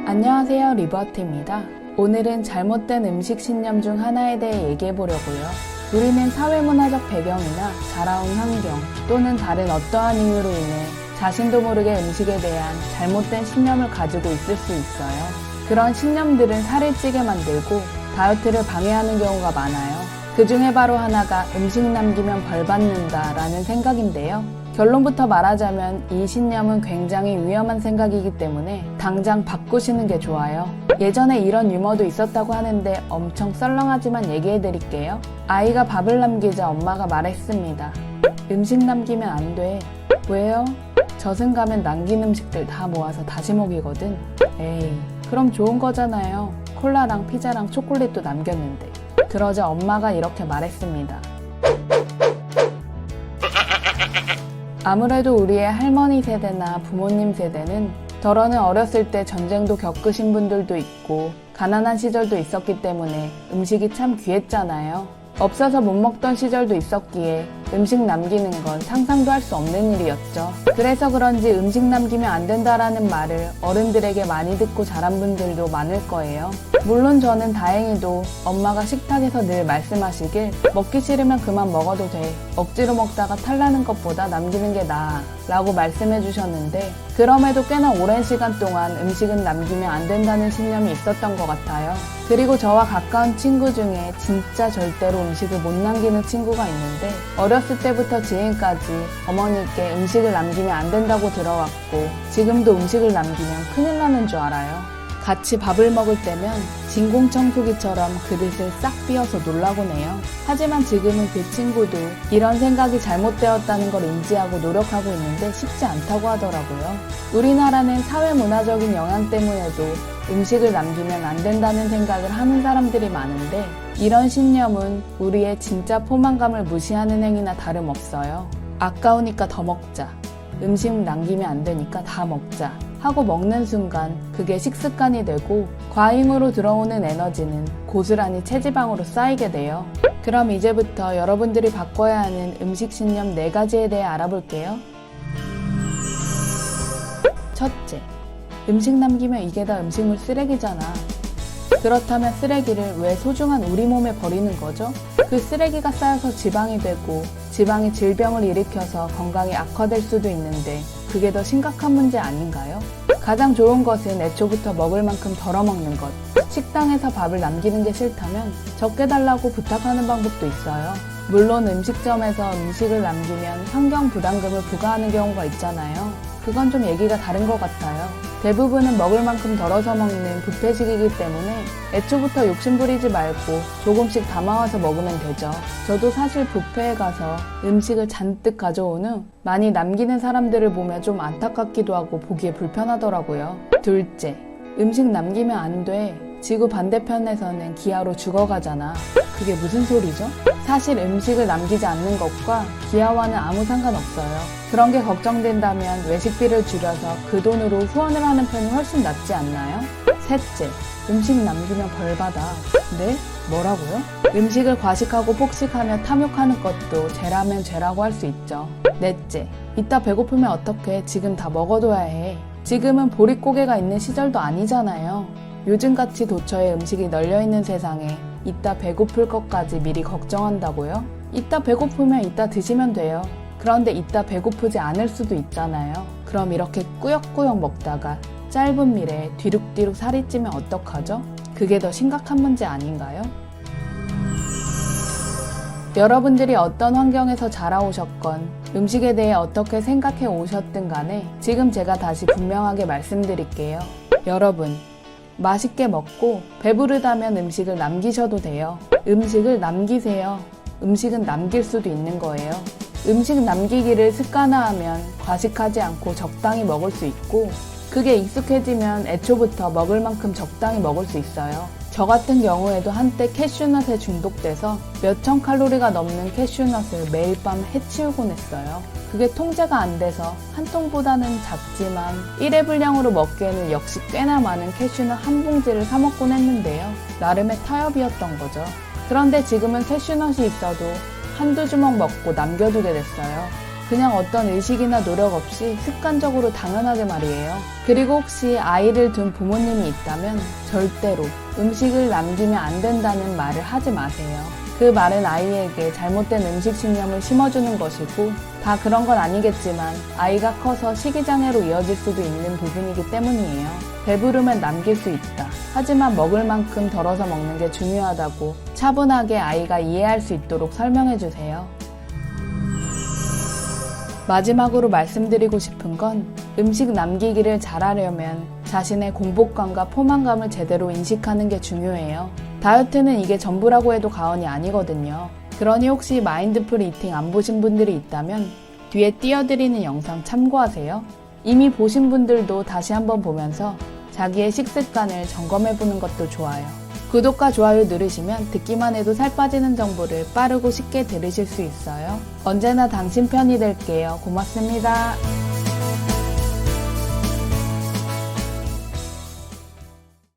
안녕하세요, 리버트입니다. 오늘은 잘못된 음식 신념 중 하나에 대해 얘기해보려고요. 우리는 사회문화적 배경이나 자라온 환경 또는 다른 어떠한 이유로 인해 자신도 모르게 음식에 대한 잘못된 신념을 가지고 있을 수 있어요. 그런 신념들은 살을 찌게 만들고 다이어트를 방해하는 경우가 많아요. 그 중에 바로 하나가 음식 남기면 벌 받는다 라는 생각인데요. 결론부터 말하자면 이 신념은 굉장히 위험한 생각이기 때문에 당장 바꾸시는 게 좋아요. 예전에 이런 유머도 있었다고 하는데 엄청 썰렁하지만 얘기해드릴게요. 아이가 밥을 남기자 엄마가 말했습니다. 음식 남기면 안 돼. 왜요? 저승 가면 남긴 음식들 다 모아서 다시 먹이거든. 에이, 그럼 좋은 거잖아요. 콜라랑 피자랑 초콜릿도 남겼는데. 그러자 엄마가 이렇게 말했습니다. 아무래도 우리의 할머니 세대나 부모님 세대는 덜어는 어렸을 때 전쟁도 겪으신 분들도 있고 가난한 시절도 있었기 때문에 음식이 참 귀했잖아요. 없어서 못 먹던 시절도 있었기에 음식 남기는 건 상상도 할 수 없는 일이었죠. 그래서 그런지 음식 남기면 안 된다라는 말을 어른들에게 많이 듣고 자란 분들도 많을 거예요. 물론 저는 다행히도 엄마가 식탁에서 늘 말씀하시길 먹기 싫으면 그만 먹어도 돼. 억지로 먹다가 탈나는 것보다 남기는 게 나아 라고 말씀해 주셨는데 그럼에도 꽤나 오랜 시간 동안 음식은 남기면 안 된다는 신념이 있었던 것 같아요. 그리고 저와 가까운 친구 중에 진짜 절대로 음식을 못 남기는 친구가 있는데 어렸을 때부터 지금까지 어머니께 음식을 남기면 안 된다고 들어왔고 지금도 음식을 남기면 큰일 나는 줄 알아요. 같이 밥을 먹을 때면 진공청소기처럼 그릇을 싹 비워서 놀라곤 해요. 하지만 지금은 그 친구도 이런 생각이 잘못되었다는 걸 인지하고 노력하고 있는데 쉽지 않다고 하더라고요. 우리나라는 사회문화적인 영향 때문에도 음식을 남기면 안 된다는 생각을 하는 사람들이 많은데 이런 신념은 우리의 진짜 포만감을 무시하는 행위나 다름없어요. 아까우니까 더 먹자. 음식 남기면 안 되니까 다 먹자. 하고 먹는 순간 그게 식습관이 되고 과잉으로 들어오는 에너지는 고스란히 체지방으로 쌓이게 돼요. 그럼 이제부터 여러분들이 바꿔야 하는 음식 신념 4가지에 대해 알아볼게요. 첫째, 음식 남기면 이게 다 음식물 쓰레기잖아. 그렇다면 쓰레기를 왜 소중한 우리 몸에 버리는 거죠? 그 쓰레기가 쌓여서 지방이 되고 지방이 질병을 일으켜서 건강이 악화될 수도 있는데 그게 더 심각한 문제 아닌가요? 가장 좋은 것은 애초부터 먹을 만큼 덜어 먹는 것. 식당에서 밥을 남기는 게 싫다면 적게 달라고 부탁하는 방법도 있어요. 물론 음식점에서 음식을 남기면 환경 부담금을 부과하는 경우가 있잖아요. 그건 좀 얘기가 다른 것 같아요. 대부분은 먹을 만큼 덜어서 먹는 뷔페식이기 때문에 애초부터 욕심부리지 말고 조금씩 담아와서 먹으면 되죠. 저도 사실 뷔페에 가서 음식을 잔뜩 가져온 후 많이 남기는 사람들을 보면 좀 안타깝기도 하고 보기에 불편하더라고요. 둘째, 음식 남기면 안 돼. 지구 반대편에서는 기아로 죽어가잖아. 그게 무슨 소리죠? 사실 음식을 남기지 않는 것과 기아와는 아무 상관없어요. 그런 게 걱정된다면 외식비를 줄여서 그 돈으로 후원을 하는 편이 훨씬 낫지 않나요? 셋째, 음식 남기면 벌 받아. 네? 뭐라고요? 음식을 과식하고 폭식하며 탐욕하는 것도 죄라면 죄라고 할 수 있죠. 넷째, 이따 배고프면 어떡해. 지금 다 먹어둬야 해. 지금은 보릿고개가 있는 시절도 아니잖아요. 요즘같이 도처에 음식이 널려있는 세상에 이따 배고플 것까지 미리 걱정한다고요? 이따 배고프면 이따 드시면 돼요. 그런데 이따 배고프지 않을 수도 있잖아요. 그럼 이렇게 꾸역꾸역 먹다가 짧은 미래에 뒤룩뒤룩 살이 찌면 어떡하죠? 그게 더 심각한 문제 아닌가요? 여러분들이 어떤 환경에서 자라오셨건 음식에 대해 어떻게 생각해 오셨든 간에 지금 제가 다시 분명하게 말씀드릴게요. 여러분, 맛있게 먹고 배부르다면 음식을 남기셔도 돼요. 음식을 남기세요. 음식은 남길 수도 있는 거예요. 음식 남기기를 습관화하면 과식하지 않고 적당히 먹을 수 있고 그게 익숙해지면 애초부터 먹을 만큼 적당히 먹을 수 있어요. 저 같은 경우에도 한때 캐슈넛에 중독돼서 몇천 칼로리가 넘는 캐슈넛을 매일 밤 해치우곤 했어요. 그게 통제가 안 돼서 한 통보다는 작지만 1회 분량으로 먹기에는 역시 꽤나 많은 캐슈넛 한 봉지를 사 먹곤 했는데요. 나름의 타협이었던 거죠. 그런데 지금은 캐슈넛이 있어도 한두 주먹 먹고 남겨두게 됐어요. 그냥 어떤 의식이나 노력 없이 습관적으로 당연하게 말이에요. 그리고 혹시 아이를 둔 부모님이 있다면 절대로 음식을 남기면 안 된다는 말을 하지 마세요. 그 말은 아이에게 잘못된 음식 신념을 심어주는 것이고, 다 그런 건 아니겠지만 아이가 커서 식이장애로 이어질 수도 있는 부분이기 때문이에요. 배부르면 남길 수 있다. 하지만 먹을 만큼 덜어서 먹는 게 중요하다고 차분하게 아이가 이해할 수 있도록 설명해주세요. 마지막으로 말씀드리고 싶은 건 음식 남기기를 잘하려면 자신의 공복감과 포만감을 제대로 인식하는 게 중요해요. 다이어트는 이게 전부라고 해도 과언이 아니거든요. 그러니 혹시 마인드풀 이팅 안 보신 분들이 있다면 뒤에 띄워드리는 영상 참고하세요. 이미 보신 분들도 다시 한번 보면서 자기의 식습관을 점검해보는 것도 좋아요. 구독과 좋아요 누르시면 듣기만 해도 살 빠지는 정보를 빠르고 쉽게 들으실 수 있어요. 언제나 당신 편이 될게요. 고맙습니다.